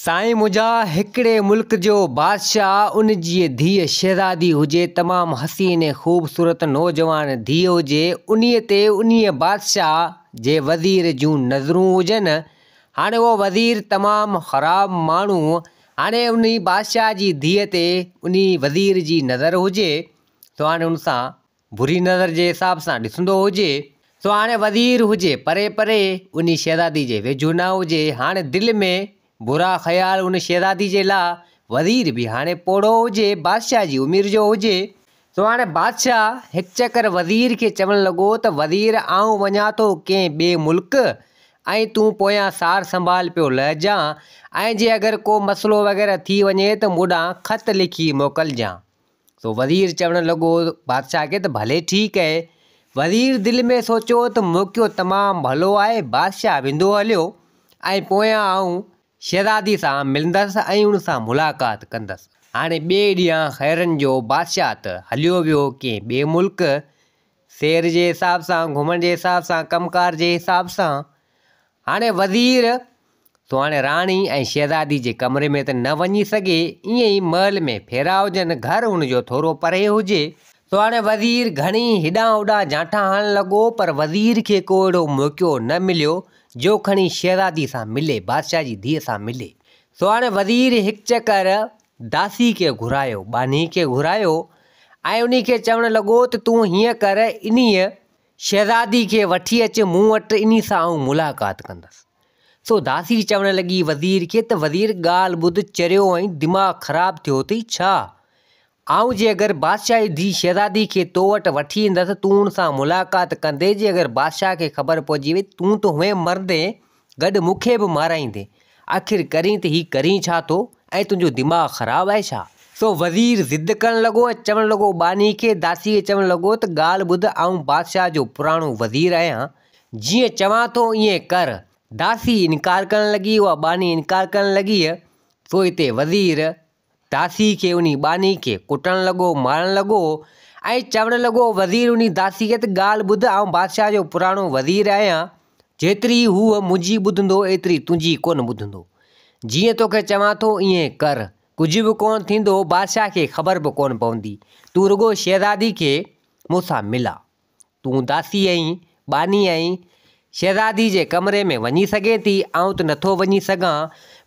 साईं मुंहिंजा हिकिड़े मुल्क जो बादशाह उन जी धीअ शहज़ादी हुजे, तमामु हसीन ऐं ख़ूबसूरत नौजवान धीअ हुजे। उन्हीअ ते उन्हीअ बादशाह जे वज़ीर जूं नज़रूं हुजनि। हाणे उहो वज़ीर तमामु ख़राबु माण्हू, हाणे उन बादशाह जी धीअ ते उन वज़ीर जी नज़र हुजे, सो हाणे उन सां बुरी नज़र जे हिसाब सां ॾिसंदो हुजे। सो हाणे वज़ीर हुजे परे परे, उन शहज़ादी जे वेझो न हुजे। हाणे दिलि में बुरा ख़्याल उन शहज़ादी जे लाइ, वज़ीर बि हाणे पोड़ो हुजे, बादशाह जी उमिरि जो हुजे। सो हाणे बादशाह हिकु चकर वज़ीर खे चवणु लॻो त वज़ीर, आउं वञा थो कंहिं ॿिए मुल्क, ऐं तूं पोयां सार संभाल पियो लहिजां, ऐं जे अगरि को मसइलो वग़ैरह थी वञे त मूं ॾांहुं ख़त लिखी मोकिलिजांइ। सो वज़ीर चवणु लॻो बादशाह खे त भले ठीकु आहे। वज़ीर दिलि में सोचियो त मौक़ो तमामु भलो आहे, बादशाह वेंदो हलियो ऐं पोयां आउं शहज़ादी सां मिलंदसि ऐं उन सां मुलाक़ात कंदसि। हाणे ॿिए ॾींहुं ख़ैरनि जो बादशाह त हलियो वियो कंहिं ॿिए मुल्क, सैर जे हिसाब सां, घुमण जे हिसाब सां, कमकार जे हिसाब सां। हाणे वज़ीर सो हाणे राणी ऐं शहज़ादी जे कमरे में त न वञी सघे, ईअं ई महल में फेरा हुजनि, घर हुनजो थोरो परे हुजे। सो हाणे वज़ीर घणी हेॾां होॾां जांठा हणणु लॻो, पर वज़ीर खे को अहिड़ो मौक़ो न मिलियो जो खणी शहज़ादी सां मिले, बादशाह जी धीअ सां मिले। सो हाणे वज़ीर हिकु चकर दासी खे घुरायो, बानी खे घुरायो, ऐं उन खे चवणु लॻो त तूं हीअं कर, इन्हीअ शहज़ादी खे वठी अचु मूं वटि, इन सां आउं मुलाक़ात कंदसि। सो दासी चवणु लॻी वज़ीर खे त वज़ीर ॻाल्हि ॿुध, चरियो ऐं दिमाग़ु ख़राबु थियो अथई छा? आउं जे अगरि बादशाह जी धीअ शहज़ादी खे तो वटि वठी ईंदसि, तूं हुन सां मुलाक़ात कंदे, जे अगरि बादशाह खे ख़बर पइजी वई तूं त हुएं मरंदे, गॾु मूंखे बि माराईंदे। आख़िर करीं त हीअ करीं छा थो, ऐं तुंहिंजो दिमाग़ु ख़राबु आहे छा? सो वज़ीर ज़िद करणु लॻो ऐं चवणु लॻो बानी खे, दासी खे चवणु लॻो त ॻाल्हि ॿुध, आउं बादशाह जो पुराणो वज़ीर आहियां, जीअं चवां थो ईअं कर। दासी इनकार करणु लॻी, उहा बानी इनकार करणु लॻी। सो हिते वज़ीर दासी खे, उन बानी खे कुटणु लॻो, मारणु लॻो, ऐं चवणु लॻो वज़ीर उन दासी खे त ॻाल्हि ॿुध, आउं बादशाह जो पुराणो वज़ीर आहियां, जेतिरी हूअ मुंहिंजी ॿुधंदो एतिरी तुंहिंजी कोन ॿुधंदो। जीअं तोखे चवां थो ईअं कर, कुझु बि कोन थींदो, बादशाह खे ख़बर बि कोन पवंदी, तूं रुॻो शहज़ादी खे मूंसां मिला। तूं दासी आहीं, बानी आहीं, शहज़ादी जे कमरे में वञी सघे थी, आउं त नथो वञी सघां,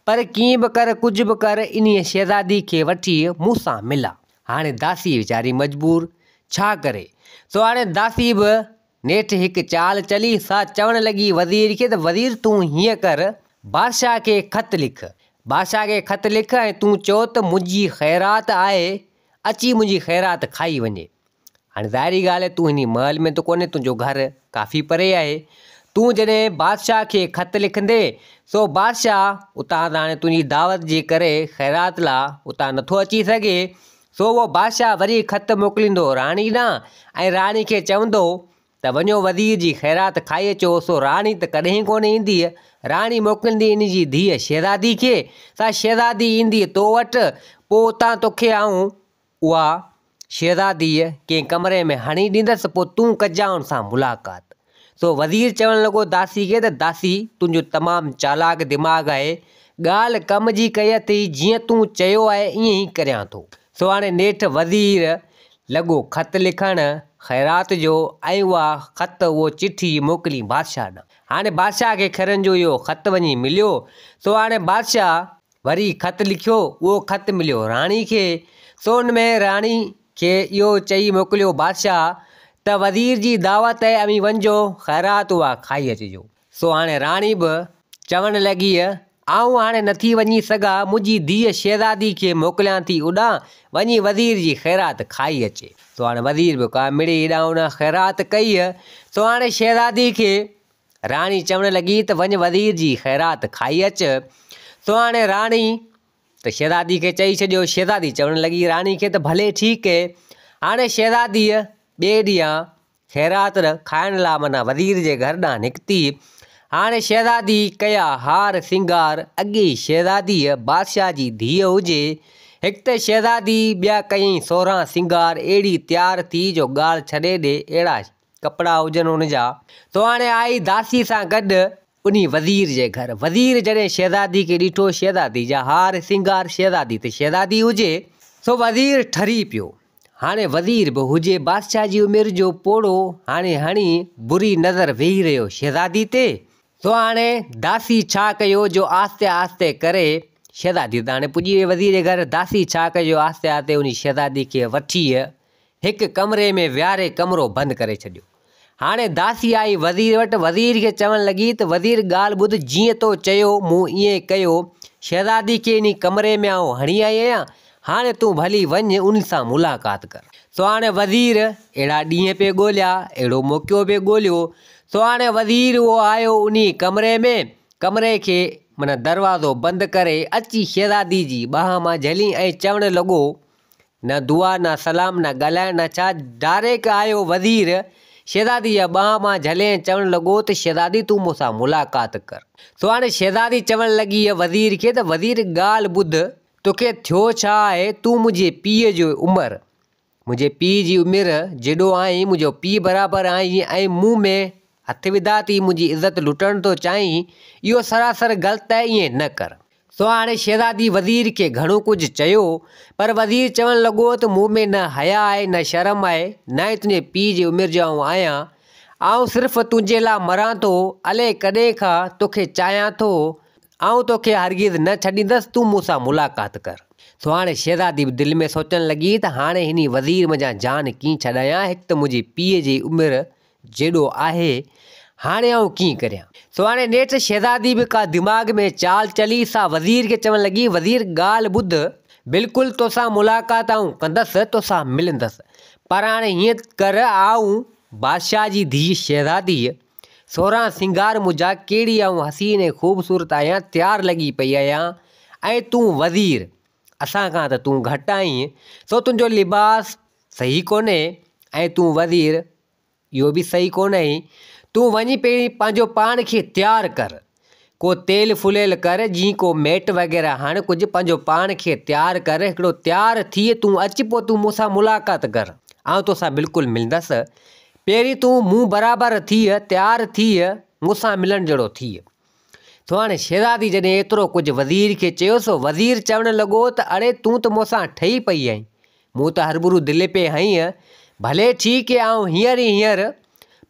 पर कीअं बि कर, कुझु बि कर, इन शहज़ादी खे वठी मूंसां मिला। हाणे दासी वीचारी मजबूर, छा करे? सो हाणे दासी बि नेठि हिकु चाल चली, सा चवणु लॻी वज़ीर खे त वज़ीर तूं हीअं कर, बादशाह खे ख़त लिख, बादशाह खे ख़त लिख, ऐं तूं चओ त मुंहिंजी ख़ैरात आहे, अची मुंहिंजी ख़ैरात खाई वञे। हाणे ज़ाहिरी ॻाल्हि आहे, तूं हिन महल में त कोन्हे, तुंहिंजो घरु काफ़ी परे आहे। तूं जॾहिं बादशाह खे ख़त लिखंदे, सो बादशाह उतां त हाणे तुंहिंजी दावत जे करे ख़ैरात लाइ उतां नथो अची सघे। सो उहो बादशाह वरी ख़त मोकिलींदो राणी ॾांहुं, ऐं राणी खे चवंदो त वञो वज़ीर जी ख़ैरात खाई अचो। सो राणी त कॾहिं कोन ईंदी, राणी मोकिलींदी इन जी धीअ शहज़ादी खे, सा शहज़ादी ईंदी तो वटि, पोइ उतां तोखे आउं उहा शहज़ादी कंहिं कमरे में हणी ॾींदसि, पोइ तूं कजां उन सां मुलाक़ात। सो वज़ीर चवणु लॻो दासी खे त दासी तुंहिंजो तमामु चालाक दिमाग़ु आहे, ॻाल्हि कम जी कई अथई, जीअं तूं चयो आहे ईअं ई करियां थो। सो हाणे नेठि वज़ीर लॻो ख़त लिखणु ख़ैरात जो, ऐं उहा ख़त, उहो चिठी मोकिली बादशाह ॾांहुं। हाणे बादशाह खे ख़ैरनि जो इहो ख़त वञी मिलियो। सो हाणे बादशाह वरी ख़त लिखियो, उहो ख़त मिलियो राणी खे। सो हुन में राणी खे इहो चई मोकिलियो बादशाह त वज़ीर जी दावत आहे, अमी वञिजो, ख़ैरात उहा खाई अचिजो। सो हाणे राणी बि चवणु लॻी, आउं हाणे नथी वञी सघां, मुंहिंजी धीअ शहज़ादी खे मोकिलियां थी ओॾां, वञी वज़ीर जी ख़ैरात खाई अचे। सो हाणे वज़ीर बि का मिड़ी हेॾां होॾां ख़ैरात कई। सो हाणे शहज़ादी खे राणी चवणु लॻी त वञ वज़ीर जी ख़ैरात खाई अचु। सो हाणे राणी त शहज़ादी खे चई छॾियो। शहज़ादी चवणु लॻी राणी खे त भले ठीकु आहे। हाणे शहज़ादीअ ॿिए ॾींहुं ख़ैरात खाइण लाइ माना वज़ीर जे घर ॾांहुं निकिती। हाणे शहज़ादी कया हार सिंगार, अॻे शहज़ादीअ बादशाह जी धीअ हुजे, हिकु त शहज़ादी, ॿिया कयईं सोरहां सिंगार, अहिड़ी तयारु थी जो ॻाल्हि छॾे ॾे, अहिड़ा कपिड़ा हुजनि हुन जा। तो हाणे आई दासी सां गॾु उन्हीं वज़ीर जे घर। वज़ीर जॾहिं शहज़ादी खे ॾिठो, शहज़ादी जा हार सिंगार शहज़ादी ते शहज़ादी हुजे, सो वज़ीर ठरी पियो। हाणे वज़ीर बि हुजे बादशाह जी उमिरि जो पोड़ो, हाणे हणी बुरी नज़र वेही रहियो शहज़ादी ते। सो हाणे दासी छा कयो जो आस्ते आस्ते करे शहज़ादी त हाणे पुॼी वई वज़ीर जे घर। दासी छा कयो, आस्ते आस्ते उन शहज़ादी खे वठी हिकु कमरे में विहारे कमरो बंदि करे छॾियो। हाणे दासी आई वज़ीर वटि, वज़ीर खे चवणु लॻी त वज़ीर ॻाल्हि ॿुध, जीअं तो चयो मूं ईअं कयो, शहज़ादी खे इन कमरे में आउं हणी आई आहियां, हाणे तूं भली वञ उन सां मुलाक़ात कर। सो हाणे वज़ीर अहिड़ा ॾींहं पे ॻोल्हिया, अहिड़ो मौक़ो पे ॻोल्हियो। सो हाणे वज़ीर उहो आयो उन कमरे में, कमरे खे माना दरवाज़ो बंदि करे अची शहज़ादी जी ॿांह मां झली ऐं चवणु लॻो, न दुआ न सलाम न ॻाल्हाइण न छा, डायरेक्ट आयो वज़ीर शहज़ादी जा ॿांह मां झले चवणु लॻो त शहज़ादी तूं मूंसां मुलाक़ात कर। सो हाणे शहज़ादी चवणु लॻी वज़ीर खे त वज़ीर ॻाल्हि ॿुध, तोखे थियो छा आहे, तूं मुंहिंजे पीउ जो उमिरि, मुंहिंजे पीउ जी उमिरि जेॾो आहीं, मुंहिंजो पीउ बराबरि आहीं ऐं मूं में हथु विधा थी, मुंहिंजी इज़त लुटणु थो चाहीं, इहो सरासर ग़लति आहे, ईअं न कर। सो हाणे शहज़ादी वज़ीर खे घणो कुझु चयो, पर वज़ीर चवणु लॻो त मूं में न हया आहे न शर्म आहे, न ई तुंहिंजे पीउ जी उमिरि जो आउं आहियां, आउं सिर्फ़ु तुंहिंजे लाइ मरां थो, अले कॾहिं खां तोखे चाहियां थो, आउं तोखे हरगिज़ न छॾींदसि, तूं मूंसां मुलाक़ात कर। सो हाणे शहज़ादी बि दिलि में सोचणु लॻी त हाणे हिन वज़ीर मुंहिंजा जान कीअं छॾायां, हिकु त मुंहिंजी पीउ जी उमिरि जेॾो आहे, हाणे आउं कीअं करियां। सो हाणे नेठि शहज़ादी बि का दिमाग़ में चाल चली, सा वज़ीर खे चवणु लॻी, वज़ीर ॻाल्हि ॿुध, बिल्कुलु तोसां मुलाक़ात आउं कंदसि, तोसां मिलंदसि, पर हाणे हीअं कर, आउं बादशाह जी धीउ शहज़ादी, सोरहां सिंगार मुंहिंजा कहिड़ी आउं हसीन ऐं ख़ूबसूरत आहियां, तयारु लॻी पई आहियां, ऐं तूं वज़ीर असां खां त तूं घटि आहीं, सो तुंहिंजो लिबास सही कोन्हे ऐं तूं वज़ीर इहो बि सही कोन्हे, तूं वञी पहिरीं पंहिंजो पाण खे तयारु कर, को तेल फुलियल कर, जीअं को मेट वग़ैरह हण, कुझु पंहिंजो पाण खे तयारु कर, हिकिड़ो तयारु थिए तूं अच, पोइ तूं मूंसां मुलाक़ात कर, आउं तोसां बिल्कुलु मिलंदसि, पहिरीं तूं मूं बराबरि थी, तयारु थी, मूंसां मिलण जहिड़ो थी। सो हाणे शहज़ादी जॾहिं एतिरो कुझु वज़ीर खे चयो, सो वज़ीर चवणु लॻो त अड़े तूं त मूंसां ठही पई आहीं, मूं त हरभरू दिलि पे हईं, भले ठीकु आहे, आउं हींअर ई हींअर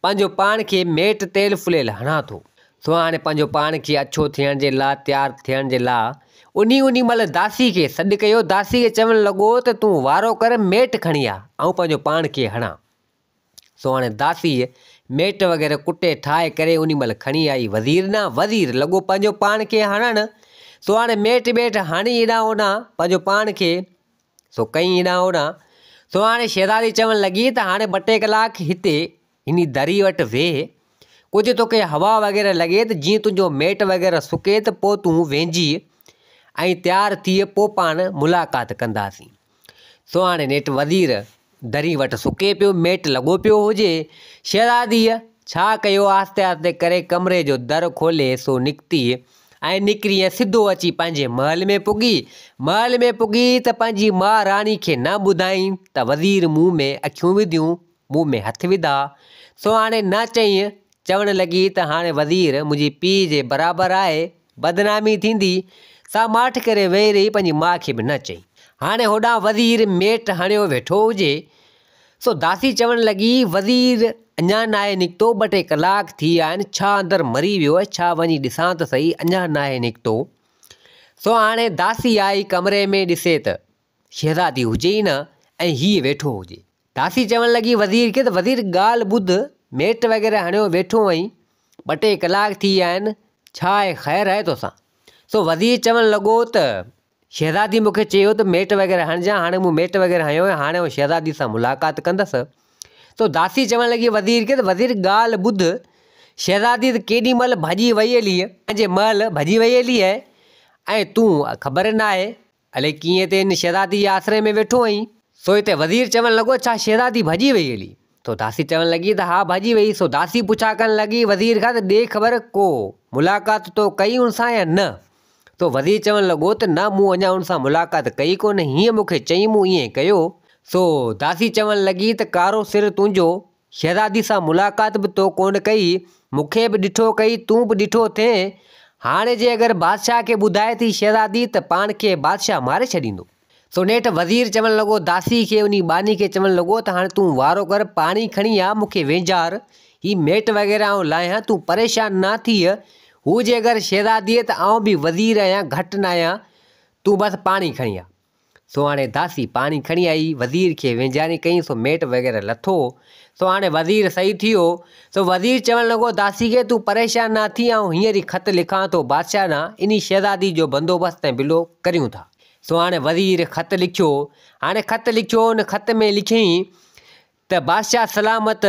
पंहिंजो पाण खे मेट तेल फुलियल हणां थो। सो हाणे पंहिंजो पाण खे अछो थियण जे लाइ, तयारु थियण जे लाइ उन महिल दासी खे सॾु कयो। दासी खे चवणु लॻो त तूं वारो कर, मेट खणी आ, ऐं पंहिंजो पाण खे हणां। सो हाणे दासी मेट वग़ैरह कुटे ठाहे करे उन महिल खणी आई। वज़ीर लॻो पंहिंजो पाण खे हणणु। सो हाणे मेट हणी हेॾां होॾां पंहिंजो पाण खे सो कई हेॾां होॾां। सो हाणे शहज़ादी चवणु लॻी त हाणे 2-3 कलाक हिते हिन दरी वटि वेह, कुझु तोखे हवा वग़ैरह लॻे त जीअं तुंहिंजो मेट वग़ैरह सुके त पोइ तूं वेंझी ऐं तयारु थी, पोइ पाण मुलाक़ात कंदासीं। सो हाणे नेठि वज़ीर दरी वटि सुके पियो, मेट लॻो पियो हुजे। शहज़ादीअ छा कयो, आस्ते आस्ते करे कमरे जो दर खोले सो निकिती ऐं निकिरी ऐं सिधो अची पंहिंजे महल में पुॻी। महल में पुॻी त पंहिंजी माउ राणी खे न ॿुधाईं त वज़ीर मुंहुं में अखियूं विधियूं, मुंहुं में हथु विधा। सो हाणे न चईं, चवणु लॻी त हाणे वज़ीर मुंहिंजी पीउ जे बराबरि आहे, बदनामी थींदी। सा माठि करे वेही रही, पंहिंजी माउ खे बि न चई। हाणे होॾां वज़ीर मेट हणियो वेठो हुजे। सो दासी चवणु लॻी, वज़ीर अञा नाहे निकितो, 2-3 कलाक थी विया आहिनि, छा अंदरि मरी वियो आहे, छा वञी ॾिसां त सही, अञा नाहे निकितो। सो हाणे दासी आई कमरे में, ॾिसे त शहज़ादी हुजे ई न ऐं हीअ वेठो हुजे। दासी चवणु लॻी वज़ीर खे त वज़ीर ॻाल्हि ॿुध, मेट वग़ैरह हणियो वेठो आहीं, 2-3 कलाक थी विया आहिनि, छा आहे ख़ैरु आहे तोसां? सो वज़ीर चवणु लॻो त शहज़ादी मूंखे चयो त मेट वग़ैरह हणजां, हाणे मूं मेट वग़ैरह हयो, हाणे उहो शहज़ादी सां मुलाक़ात कंदसि। सो दासी चवणु लॻी वज़ीर खे त वज़ीर ॻाल्हि ॿुध, शहज़ादी त केॾी महिल भॼी वई हली, पंहिंजे महल भॼी वई हली आहे, ऐं तूं ख़बर न आहे अले कीअं ते हिन शहज़ादी जे आसिरे में वेठो आहीं। सो हिते वज़ीर चवणु लॻो, छा शहज़ादी भॼी वई हली? तो दासी चवणु लॻी त हा भॼी वई। सो दासी पुछा करणु लॻी वज़ीर खां त ॾे ख़बर, को मुलाक़ात तो कई उन सां या न? तो वज़ीर चवणु लॻो त न, मूं अञा उन सां मुलाक़ात कई कोन्हे, हीअं मूंखे चई, मूं ईअं कयो। सो दासी चवणु लॻी त कारो सिर तुंहिंजो शहज़ादी सां मुलाक़ात बि तो कोन कई, मूंखे बि ॾिठो कई, तूं बि ॾिठो थिए। हाणे जे अगरि बादशाह खे ॿुधाए थी शहज़ादी त पाण खे बादशाह मारे छॾींदो। सो नेठि वज़ीर चवणु लॻो दासी खे, उन बानी खे चवणु लॻो त हाणे तूं वारो कर, पाणी खणी आ, मूंखे वेंझार, ही मेट वग़ैरह आउं लाहियां, तूं परेशान न थी। हू जे अगरि शहज़ादी त आउं बि वज़ीर आहियां, घटि न आहियां, तूं बसि पाणी खणी आ। सो हाणे दासी पाणी खणी आई, वज़ीर खे वेंझारी कई, सो मेट वग़ैरह लथो। सो हाणे वज़ीर सही थियो। सो वज़ीर चवणु लॻो दासी खे, तूं परेशान न थी, आउं हींअर ई ख़त लिखां थो बादशाह ॾांहुं, इन शहज़ादी जो बंदोबस्तु ऐं बिलो करियूं था। सो हाणे वज़ीर ख़त लिखियो। हाणे ख़त लिखियो, उन ख़त में लिखियईं त बादशाह सलामत,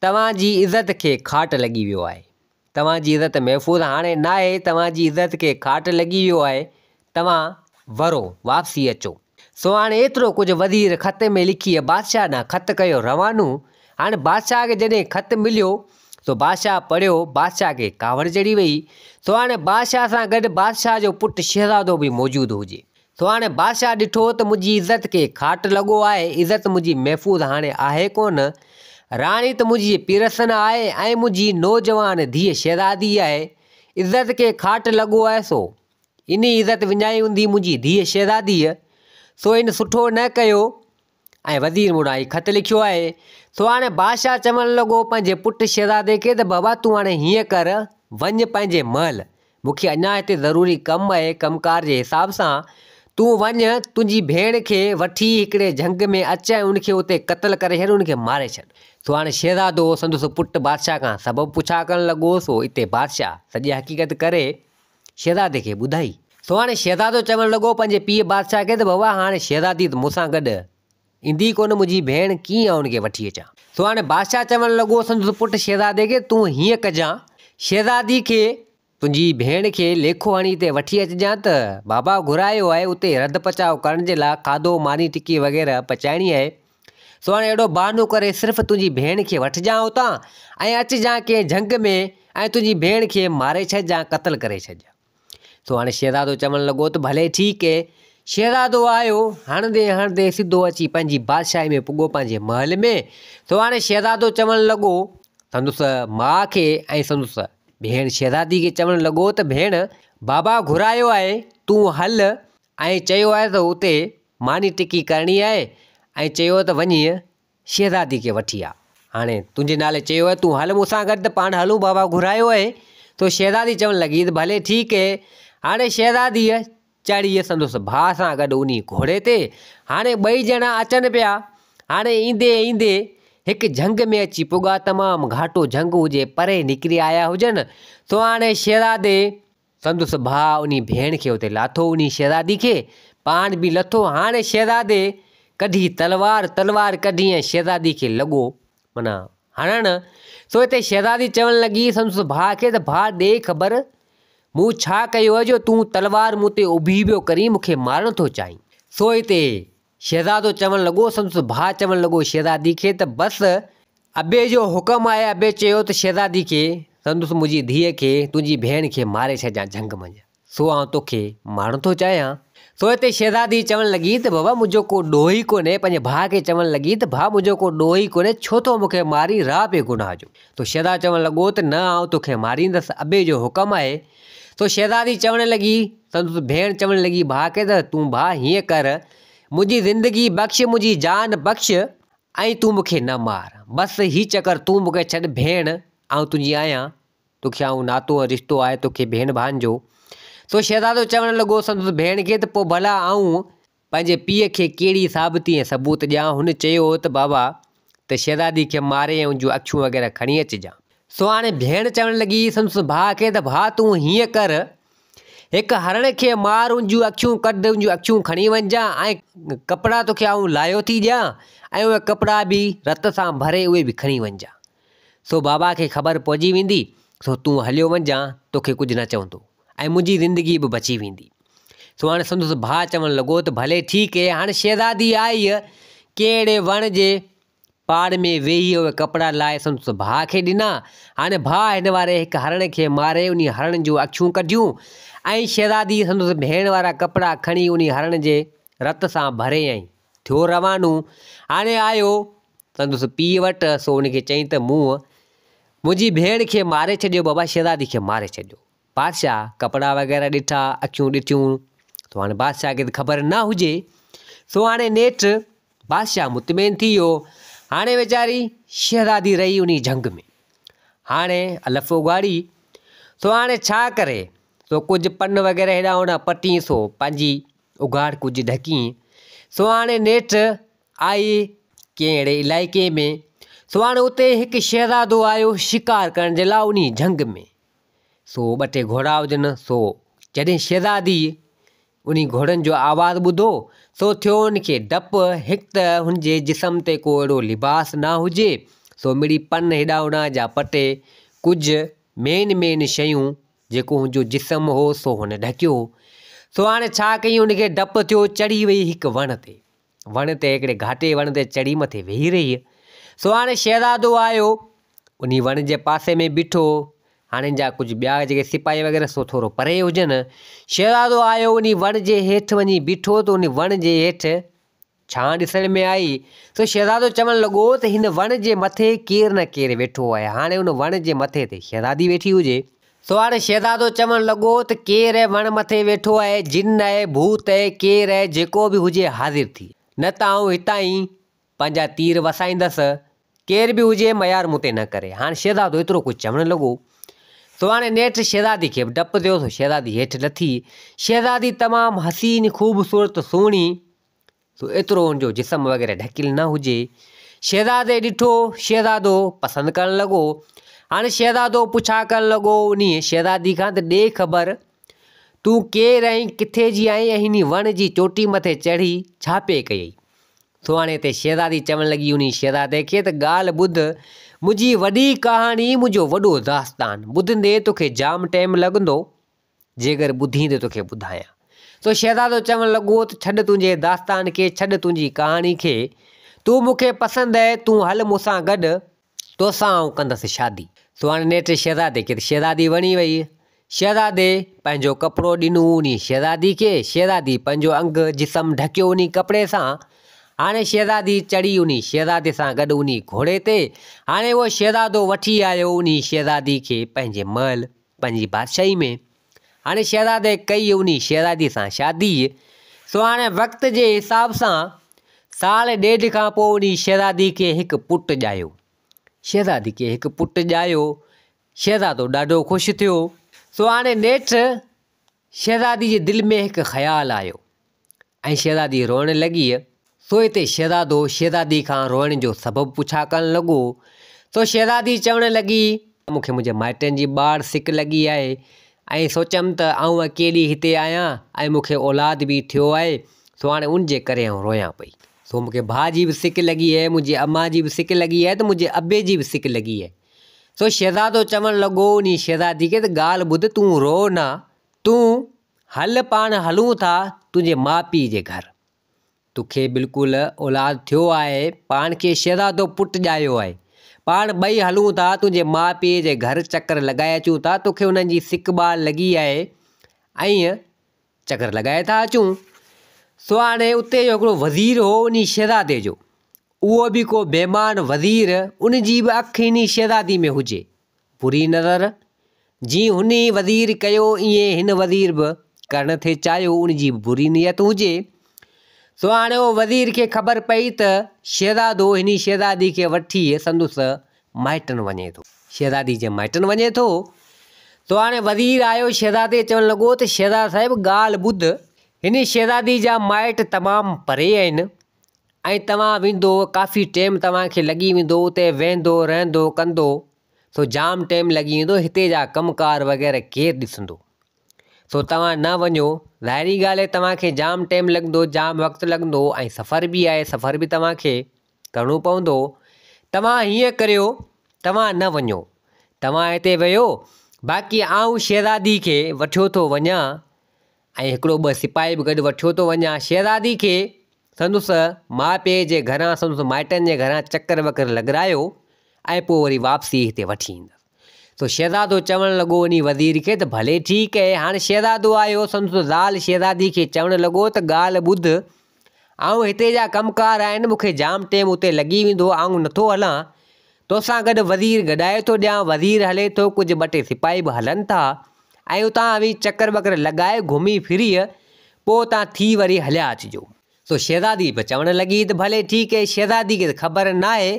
तव्हांजी इज़त खे खाट लॻी वियो आहे, तव्हांजी इज़त महफ़ूज़ हाणे न आहे, तव्हांजी इज़त खे खाट लॻी वियो आहे, तव्हां वरो, वापसी अचो। सो हाणे एतिरो कुझु वज़ीर ख़त में लिखी बादशाह ॾांहुं ख़त कयो रवानो। हाणे बादशाह खे जॾहिं ख़त मिलियो, सो बादशाह पढ़ियो, बादशाह खे कावड़ चढ़ी वई। सो हाणे बादशाह सां गॾु बादशाह जो पुटु शहज़ादो बि मौजूदु हुजे। सो हाणे बादशाह ॾिठो त मुंहिंजी इज़त खे खाट लॻो आहे, इज़त मुंहिंजी महफ़ूज़ हाणे आहे कोन, राणी त मुंहिंजी पीरसन आहे ऐं मुंहिंजी नौजवान धीअ शहज़ादी आहे, इज़त खे खाट लॻो आहे। सो इन इज़त विञाई हूंदी मुंहिंजी धीअ शहज़ादीअ, सो इन सुठो न कयो ऐं वज़ीर मुड़ा ही ख़त लिखियो आहे। सो हाणे बादशाह चवणु लॻो पंहिंजे पुटु शहज़ादे खे त बाबा तूं हाणे हीअं कर, वञ पंहिंजे महल, मूंखे अञा हिते ज़रूरी कमु आहे, कमकार जे हिसाब सां तूं वञ, तुंहिंजी भेण खे वठी हिकिड़े जंग में अचु ऐं उनखे उते क़त्ल करे छॾ, उनखे मारे छॾ। सो हाणे शहज़ादो संदसि पुटु बादशाह खां सबबु पुछा करणु लॻो। सो हिते बादशाह सॼी हक़ीक़त करे शहज़ादे खे ॿुधाई। सो हाणे शहज़ादो चवणु लॻो पंहिंजे पीउ बादशाह खे त बाबा हाणे शहज़ादी त मूंसां गॾु ईंदी कोन, मुंहिंजी भेण कीअं उनखे वठी अचां। सो हाणे बादशाह चवणु लॻो संदसि पुटु शहज़ादे खे, तूं हीअं कजां, शहज़ादी खे, तुंहिंजी भेण खे लेखो हणी हिते वठी अचिजांइ त बाबा घुरायो आहे, उते रध पचाव करण जे लाइ खाधो मानी टिकी वग़ैरह पचाइणी आहे। सो हाणे अहिड़ो बहानो करे सिर्फ़ु तुंहिंजी भेण खे वठिजांइ उतां ऐं अचिजांइ कंहिं जंग में ऐं तुंहिंजी भेण खे मारे छॾिजांइ, क़त्ल करे छॾिजांइ। सो हाणे शहज़ादो चवणु लॻो त भले ठीकु आहे। शहज़ादो आयो, हणंदे हणंदे सिधो अची पंहिंजी बादशाही में पुॻो, पंहिंजे महल में। सो हाणे शहज़ादो चवणु लॻो संदसि माउ खे ऐं संदसि भेण शहज़ादी खे चवणु लॻो त भेण, बाबा घुरायो आहे, तूं हल ऐं चयो आहे त उते मानी टिकी करणी आहे ऐं चयो त वञी शहज़ादी खे वठी आ। हाणे तुंहिंजे नाले चयो आहे, तूं हल मूंसां गॾु त पाण हलूं, बाबा घुरायो आहे। तो शहज़ादी चवणु लॻी त भले ठीकु आहे। हाणे शहज़ादीअ चढ़ी संदसि भाउ सां गॾु उन घोड़े ते। हाणे ॿई ॼणा अचनि पिया। हाणे ईंदे ईंदे हिकु जंग में अची पुॻा, तमामु घाटो जंग हुजे, परे निकिरी आया हुजनि। सो हाणे शहज़ादे संदसि भाउ उन भेण खे उते लाथो, उन शहज़ादी खे पाण बि लथो। हाणे शहज़ादे कढी तलवार कढी ऐं शहज़ादी खे लॻो माना हणणु। सो हिते शहज़ादी चवणु लॻी संदसि भाउ खे त भाउ ॾे ख़बर, मूं छा कयो आहे जो तूं तलवार मूं ते उभी पियो करीं, मूंखे मारणु थो चाहीं। सो हिते शहज़ादो चवणु लॻो संदसि भाउ चवणु लॻो शहज़ादी खे त बसि अबे जो हुकुम आहे। अबे चयो त शहज़ादी खे संदसि मुंहिंजी धीअ खे, तुंहिंजी भेण खे मारे छॾिजांइ जंग मंझि, सो आउं तोखे मारणु थो चाहियां। सो हिते शहज़ादी चवणु लॻी त बाबा मुंहिंजो को ॾोह ई कोन्हे। पंहिंजे भाउ खे चवणु लॻी त भाउ मुंहिंजो को ॾोह ई कोन्हे, छो थो मूंखे मारी, राह पे गुनाह जो। तो शहज़ादो चवणु लॻो त न, आउं तोखे मारींदसि, अबे जो हुकुम आहे। तो शहज़ादी चवणु लॻी संदसि भेण चवणु लॻी भाउ खे त तूं भाउ हीअं कर, मुंहिंजी ज़िंदगी बख़्श, मुंहिंजी जान बख़्श ऐं तूं मूंखे न मार, बसि ही चकर तूं मूंखे छॾ। भेण आउं तुंहिंजी आहियां, तोखे आउं नातो रिश्तो आहे तोखे भेण भाउनि जो। सो शहज़ादो चवणु लॻो संदसि भेण खे त पोइ भला आउं पंहिंजे पीउ खे कहिड़ी साबिती ऐं सबूत ॾियां। हुन चयो त बाबा त शहज़ादी खे मारे ऐं उनजूं अखियूं वग़ैरह खणी अचिजांइ। सो हाणे भेण चवणु लॻी संदसि भाउ खे त भाउ तूं हीअं कर, हिकु हरण खे मार, उनजूं अखियूं कढ, उनजूं अखियूं खणी वञिजांइ ऐं कपिड़ा तोखे आउं लायो थी ॾियां ऐं उहे कपिड़ा बि रत सां भरे उहे बि खणी वञिजांइ। सो बाबा खे ख़बर पइजी वेंदी, सो तूं हलियो वञिजांइ, तोखे कुझु न चवंदो ऐं मुंहिंजी ज़िंदगी बि बची वेंदी। सो हाणे संदसि भाउ चवणु लॻो त भले ठीकु आहे। हाणे शहज़ादी आई कहिड़े वण जे पाड़ में वेही उहे कपिड़ा लाहे संदसि भाउ खे ॾिना। हाणे भाउ हिन वारे हिकु हरण खे मारे उन हरण जूं अखियूं कढियूं ऐं शहज़ादी संदसि भेण वारा कपिड़ा खणी उन हरण जे रत सां भरे ऐं थियो रवानो। हाणे आयो संदुसि पीउ वटि। सो उनखे चईं त मूं मुंहिंजी भेण खे मारे छॾियो बाबा, शहज़ादी खे मारे छॾियो। बादशाह कपिड़ा वग़ैरह ॾिठा, अखियूं ॾिठियूं, सो हाणे बादशाह खे त ख़बर न हुजे। सो हाणे नेठि बादशाह मुतमिन थी वियो। हाणे वीचारी शहज़ादी रही उन जंग में, हाणे अलफ़ उगाड़ी। सो हाणे छा करे, सो कुझु पन वग़ैरह हेॾां होॾां पटी, सो पंहिंजी उघाड़ कुझु ढकी। सो हाणे नेठि आई कंहिं अहिड़े इलाइक़े में। सो हाणे उते हिकु शहज़ादो आयो शिकार करण जे लाइ उन जंग में। सो 2 टे घोड़ा हुजनि। सो जॾहिं शहज़ादी उन घोड़नि जो आवाज़ु ॿुधो, सो थियो उनखे डपु। हिकु त हुनजे जिस्म ते को अहिड़ो लिबास न हुजे। सो मिड़ी पन हेॾां होॾां जा पटे, कुझु मेन शयूं जेको हुनजो जिस्म हो सो हुन ढकियो। सो हाणे छा कयईं, उनखे डपु थियो, चढ़ी वई हिकु वण ते। हिकिड़े घाटे वण ते चढ़ी मथे वेही रही। सो हाणे शहज़ादो आयो उन वण जे पासे में बीठो। हाणे जा कुझु ॿिया जेके सिपाही वग़ैरह सो थोरो परे हुजनि। शहज़ादो आयो उन वण जे हेठि वञी बीठो, त उन वण जे हेठि छां ॾिसण में आई। सो शहज़ादो चवणु लॻो त हिन वण जे मथे केरु न केरु वेठो आहे। हाणे उन वण जे मथे ते शहज़ादी वेठी हुजे। सो हाणे शहज़ादो चवणु लॻो त केरु आहे वण मथे वेठो आहे, जिन आहे, भूत आहे, केरु आहे, जेको बि हुजे हाज़िर थी, न त आउं हितां ई पंहिंजा तीर वसाईंदसि, केरु बि हुजे मयार मूं ते न करे। हाणे शहज़ादो एतिरो कुझु चवणु लॻो। सो हाणे नेठि शहज़ादी खे बि डपु थियो। सो शहज़ादी हेठि लथी। शहज़ादी तमामु हसीन, ख़ूबसूरत, सुहिणी। सो एतिरो हुनजो जिस्म वग़ैरह ढकियलु न हुजे। शहज़ादे ॾिठो, शहज़ादो पसंदि करणु लॻो। हाणे शहज़ादो पुछा करणु लॻो उन शहज़ादी खां त ॾे ख़बर, तूं केरु आहीं, किथे जी आहीं, ऐं हिन वण जी चोटी मथे चढ़ी छा पे कयई। सो हाणे हिते शहज़ादी चवणु लॻी उन शहज़ादे खे त ॻाल्हि ॿुध, मुंहिंजी वॾी कहाणी, मुंहिंजो वॾो दास्तान, ॿुधंदे तोखे जाम टाइम लॻंदो, जेकर ॿुधी त तोखे ॿुधायां। सो शहज़ादो चवणु लॻो त छॾ तुंहिंजे दास्तान खे, छॾ तुंहिंजी कहाणी खे, तूं मूंखे पसंदि आहे, तूं हल मूंसां गॾु, तोसां आउं कंदसि शादी। सो हाणे नेठि शहज़ादे खे त शहज़ादी वणी वई। शहज़ादे पंहिंजो कपिड़ो ॾिनो उन शहज़ादी खे। शहज़ादी पंहिंजो अंग जिस्म ढकियो उन कपिड़े सां। हाणे शहज़ादी चढ़ी उन शहज़ादे सां गॾु उन घोड़े ते। हाणे उहो शहज़ादो वठी आयो उन शहज़ादी खे पंहिंजे महल, पंहिंजी बादशाही में। हाणे शहज़ादे कई उन शहज़ादी सां शादी। सो हाणे वक़्त जे हिसाब सां 1.5 साल खां पोइ उन शहज़ादी खे हिकु पुटु ॼायो। शहज़ादी खे हिकु पुटु ॼायो। शहज़ादो ॾाढो ख़ुशि थियो। सो हाणे नेठि शहज़ादी जे दिलि में हिकु ख़्यालु आयो ऐं शहज़ादी रोअणु लॻी। सो हिते शहज़ादो शहज़ादी खां रोअण जो सबबु पुछा करणु लॻो। सो शहज़ादी चवणु लॻी, मूंखे मुंहिंजे माइटनि जी ॿार सिक लॻी आहे, ऐं सोचियमि त आउं अकेली हिते आहियां, ऐं मूंखे औलाद बि थियो आहे। सो हाणे उन जे करे आउं रोयां पई। सो मूंखे भाउ जी बि सिक लॻी आहे, मुंहिंजी अम्मा जी बि सिक लॻी आहे, त मुंहिंजे अबे जी बि सिक लॻी आहे। सो शहज़ादो चवणु लॻो उन शहज़ादी खे त ॻाल्हि ॿुध, तूं रो न, तूं हल, पाण हलूं था तुंहिंजे माउ पीउ जे घर। तोखे बिल्कुलु औलाद थियो आहे, पाण खे शहज़ादो पुटु ॼायो आहे, पाण ॿई हलूं था तुंहिंजे माउ पीउ जे घर, चकर लॻाए अचूं था। तोखे उन्हनि जी सिक ॿार लॻी आहे ऐं चकर लॻाए था अचूं। सो हाणे उते जो हिकिड़ो वज़ीर हो उन शहज़ादे जो, उहो बि को बेईमान वज़ीर, उन जी बि अखि इन शहज़ादी में हुजे बुरी नज़र। जीअं हुन वज़ीर कयो, ईअं हिन वज़ीर बि करणु थे चाहियो, उन जी बुरी नियत हुजे। सो हाणे उहो वज़ीर खे ख़बर पई त शहज़ादो हिन शहज़ादी खे वठी संदुसि माइटनि वञे थो, शहज़ादी जे माइटनि वञे थो। सो हाणे वज़ीर आयो शहज़ादे चवणु लॻो त शहज़ाद साहिबु ॻाल्हि ॿुध, हिन शहज़ादी जा माइट तमामु परे आहिनि, ऐं तव्हां वेंदो काफ़ी टाइम तव्हांखे लॻी वेंदो, उते वेंदो रहंदो कंदो, सो जाम टाइम लॻी वेंदो, हिते जा कमकार वग़ैरह केरु ॾिसंदो। सो तव्हां न वञो, ज़ाहिरी ॻाल्हि आहे तव्हांखे जाम टाइम लॻंदो, जाम वक़्तु लॻंदो, ऐं सफ़र बि आहे, सफ़र बि तव्हांखे करिणो पवंदो। तव्हां हीअं करियो, तव्हां न वञो, तव्हां हिते वियो, बाक़ी आउं शहज़ादी खे वठियो थो वञा, ऐं हिकिड़ो ॿ सिपाही बि गॾु वठियो थो वञा। शहज़ादी खे संदुसि माउ पीउ जे घरां, संदुसि माइटनि जे घरां चकर वकर लॻारायो, ऐं पोइ वरी वापसी हिते वठी ईंदा। सो शहज़ादो चवणु लॻो उन वज़ीर खे त भले ठीकु आहे। हाणे शहज़ादो आयो, संदुसि ज़ाल शहज़ादी खे चवणु लॻो त ॻाल्हि ॿुध, ऐं हिते जा कमकार आहिनि, मूंखे जाम टाइम उते लॻी वेंदो, ऐं नथो हलां। तोसां गॾु वज़ीर गॾाए थो ॾियां, वज़ीर हले थो, कुझु ॿ टे सिपाही बि हलनि था, ऐं उतां बि चकर वकर लॻाए घुमी फिरी पोइ तव्हां थी वरी हलिया अचिजो। सो शहज़ादी बि चवणु लॻी त भले ठीकु आहे। शहज़ादी खे ख़बर न आहे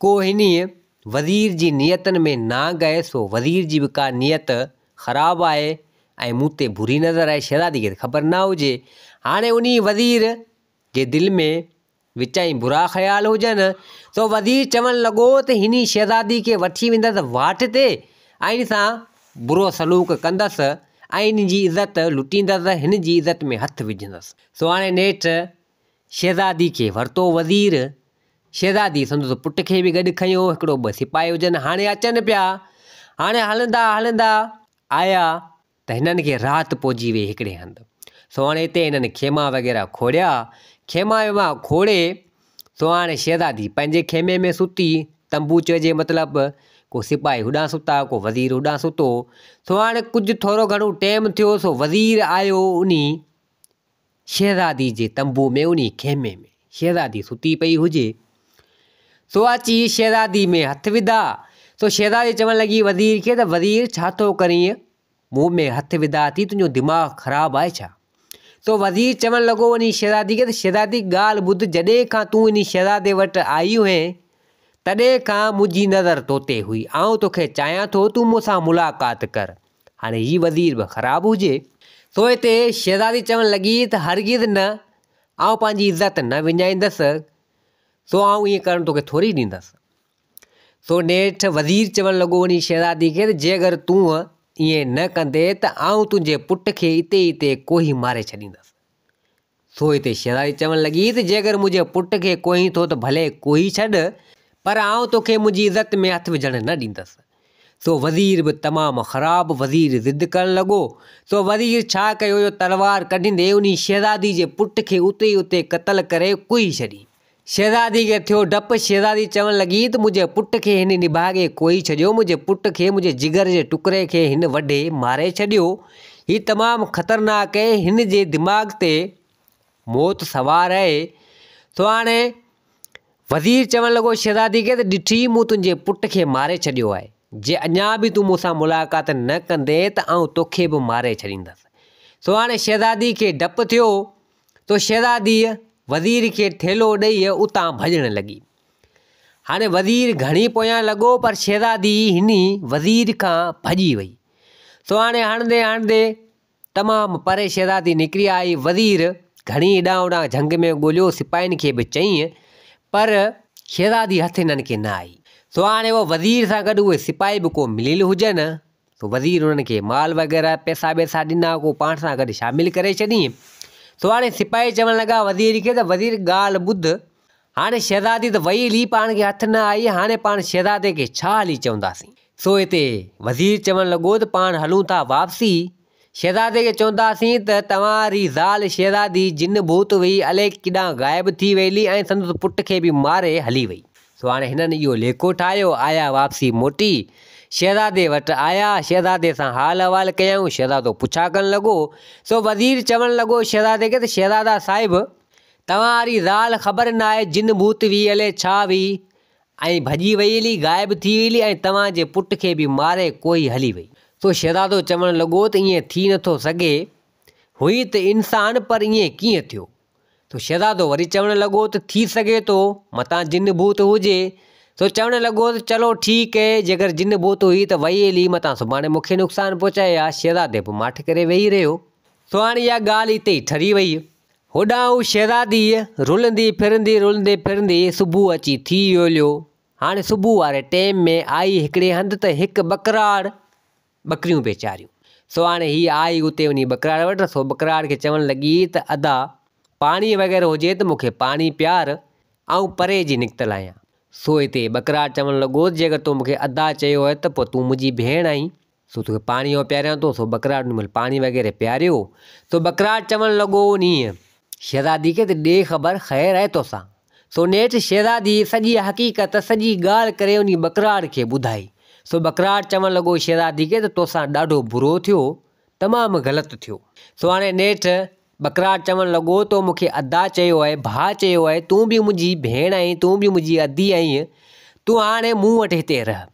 को हिन वज़ीर जी नियतनि में ना गए, सो वज़ीर जी बि का नियत ख़राबु आहे ऐं मूं ते बुरी नज़र आहे। शहज़ादी खे ख़बर न हुजे। हाणे उन वज़ीर जे दिलि में विचाई बुरा ख़्याल हुजनि, सो वज़ीर चवणु लॻो त हिन शहज़ादी खे वठी वेंदसि वाट ते ऐं इन सां बुरो सलूक कंदसि ऐं इन जी इज़त लुटींदसि, हिन जी इज़त में हथु विझंदसि। सो हाणे नेठि शहज़ादी खे वरितो वज़ीर। शहज़ादी संदसि पुट खे बि गॾु खयो, हिकिड़ो ॿ सिपाही हुजनि। हाणे अचनि पिया, हाणे हलंदा हलंदा आया त हिननि खे राति पहुची वई हिकिड़े हंधि। सो हाणे हिते हिननि खेमा वग़ैरह खोड़िया, खेमा वेमा खोड़े। सो हाणे शहज़ादी पंहिंजे खेमे में सुती, तंबू चइजे मतिलबु को सिपाही होॾां सुता, को वज़ीर होॾां सुतो। सो हाणे कुझु थोरो घणो टाइम थियो, सो वज़ीर आयो उन शहज़ादी जे तंबू में, उन खेमे में शहज़ादी सुती पई हुजे। सो अची शहज़ादी में हथु विधा। सो शहज़ादी चवणु लॻी वज़ीर खे त वज़ीर छा थो करीं, मुंहुं में हथु विधा थी, तुंहिंजो दिमाग़ु ख़राबु आहे छा? सो वज़ीर चवणु लॻो उन शहज़ादी खे त शहज़ादी ॻाल्हि ॿुध, जॾहिं खां तूं इन शहज़ादे वटि आई हुएं तॾहिं खां मुंहिंजी नज़र तो ते हुई, ऐं तोखे चाहियां थो तूं मूंसां मुलाक़ात कर। हाणे हीउ वज़ीर बि ख़राबु हुजे। सो हिते शहज़ादी चवणु लॻी त हरगिज़ न, आउं पंहिंजी इज़त न विञाईंदसि, सो आउं ईअं करणु तोखे थोरी ॾींदसि। सो नेठि वज़ीर चवणु लॻो उन शहज़ादी खे त जे अगरि तूं ईअं न कंदे त आउं तुंहिंजे पुट खे हिते हिते कोई मारे छॾींदसि। सो हिते शहज़ादी चवणु लॻी त जे अगरि मुंहिंजे पुट खे कोई थो त भले कोई छॾ, पर आउं तोखे मुंहिंजी इज़त में हथु विझणु न ॾींदसि। सो वज़ीर बि तमामु ख़राबु, वज़ीर ज़िद करणु लॻो। सो वज़ीर छा कयो, जो तलवार कढंदे उन शहज़ादी जे पुट खे उते उते क़तलु करे कुई छॾी। शहज़ादी खे थियो डपु। शहज़ादी चवणु लॻी त मुंहिंजे पुट खे हिन निभागे कोई छॾियो, मुंहिंजे पुट खे, मुंहिंजे जिगर जे टुकड़े खे हिन वॾे मारे छॾियो। हीउ तमामु ख़तरनाक आहे, हिन जे दिमाग़ ते मौत सवार आहे। सो हाणे वज़ीर चवणु लॻो शहज़ादी खे त ॾिठी मूं तुंहिंजे पुट खे मारे छॾियो आहे, जे अञा बि तूं मूंसां मुलाक़ात न कंदे त आउं तोखे बि मारे छॾींदसि। सो हाणे शहज़ादी खे डपु थियो। तो शहज़ादी वज़ीर खे थेलो ॾेई उतां भॼणु लॻी। हाणे वज़ीर घणी पोयां लॻो, पर शहज़ादी हिन वज़ीर खां भॼी वई। सो हाणे हणंदे हणंदे तमामु परे शहज़ादी निकिरी आई। वज़ीर घणी हेॾां होॾां झंग में ॻोल्हियो, सिपाहियुनि खे बि चईं, पर शहज़ादी हथु हिननि खे न आई। सो हाणे उहो वज़ीर सां गॾु उहे सिपाही बि को मिलियल हुजनि। सो वज़ीर हुननि खे माल वग़ैरह पैसा वैसा ॾिना, को पाण सां गॾु शामिलु करे छॾी। सो हाणे सिपाही चवणु लॻा वज़ीर खे त वज़ीर ॻाल्हि ॿुध, हाणे शहज़ादी त वई हली, पाण खे हथु न आई, हाणे पाण शहज़ादे खे छा हली चवंदासीं? सो हिते वज़ीर चवणु लॻो त पाण हलूं था वापसी। शहज़ादे खे चवंदासीं त तव्हांजी ज़ाल शहज़ादी जिन भूत हुई, अलाए किॾां ग़ाइबु थी वेली ऐं संदसि पुट खे बि मारे हली वई। सो हाणे हिननि इहो लेखो ठाहियो, आया वापसी मोटी, शहज़ादे वटि आया, शहज़ादे सां हाल अहिवाल कयऊं। शहज़ादो पुछा करणु लॻो। सो वज़ीर चवणु लॻो शहज़ादे खे त शहज़ादा साहिबु, तव्हांजी ज़ाल ख़बर न आहे जिन भूत हुई, अलाए छा हुई, ऐं भॼी वई हली, ग़ाइबु थी वई हली, ऐं तव्हांजे पुट खे बि मारे कोई हली वई। सो शहज़ादो चवणु लॻो त ईअं थी नथो सघे, हुई त इंसानु, पर ईअं कीअं थियो? तो शहज़ादो वरी चवणु लॻो त थी सघे थो मतां जिन भूत हुजे। सो चवणु लॻो त चलो ठीकु आहे, जेकर जिन भूत हुई त वई हली, मतां सुभाणे मूंखे नुक़सानु पहुचाए आहे। शहज़ादे बि माठि करे वेही रहियो। सो हाणे इहा ॻाल्हि हिते ई ठरी वई। होॾां हू शहज़ादी रुलंदी फिरंदी सुबुह अची थी वियो। हाणे सुबुह वारे टाइम में आई हिकिड़े हंधि त हिकु बकराड़ बकरियूं पिए चारियूं। सो हाणे हीअ आई उते वञी बकराड़ वटि। सो बकराड़ खे चवणु लॻी त अदा पाणी वग़ैरह हुजे त मूंखे पाणी पियार, ऐं परे जी निकितल आहियां। सो हिते बकराड़ चवणु लॻो जेकर तूं मूंखे अदा चयो आहे त पोइ तूं मुंहिंजी भेण आहीं, सो तोखे पाणी पियारियां थो। सो बकराड़ महिल पाणी वग़ैरह पियारियो। सो बकराड़ चवणु लॻो नी शहज़ादी खे त ॾे ख़बर ख़ैर आहे तोसां। सो नेठि शहज़ादी सॼी हक़ीक़त, सॼी ॻाल्हि करे उन बकराड़ खे ॿुधाई। सो बकराड़ चवणु लॻो शहज़ादी खे त तोसां ॾाढो बुरो थियो, तमामु ग़लति थियो। सो हाणे नेठि बकरार चवणु लॻो तो मूंखे अदा चयो आहे, भाउ चयो आहे, तूं बि मुंहिंजी भेण आहीं, तूं बि मुंहिंजी अधी आहीं, तूं हाणे मूं वटि हिते रह।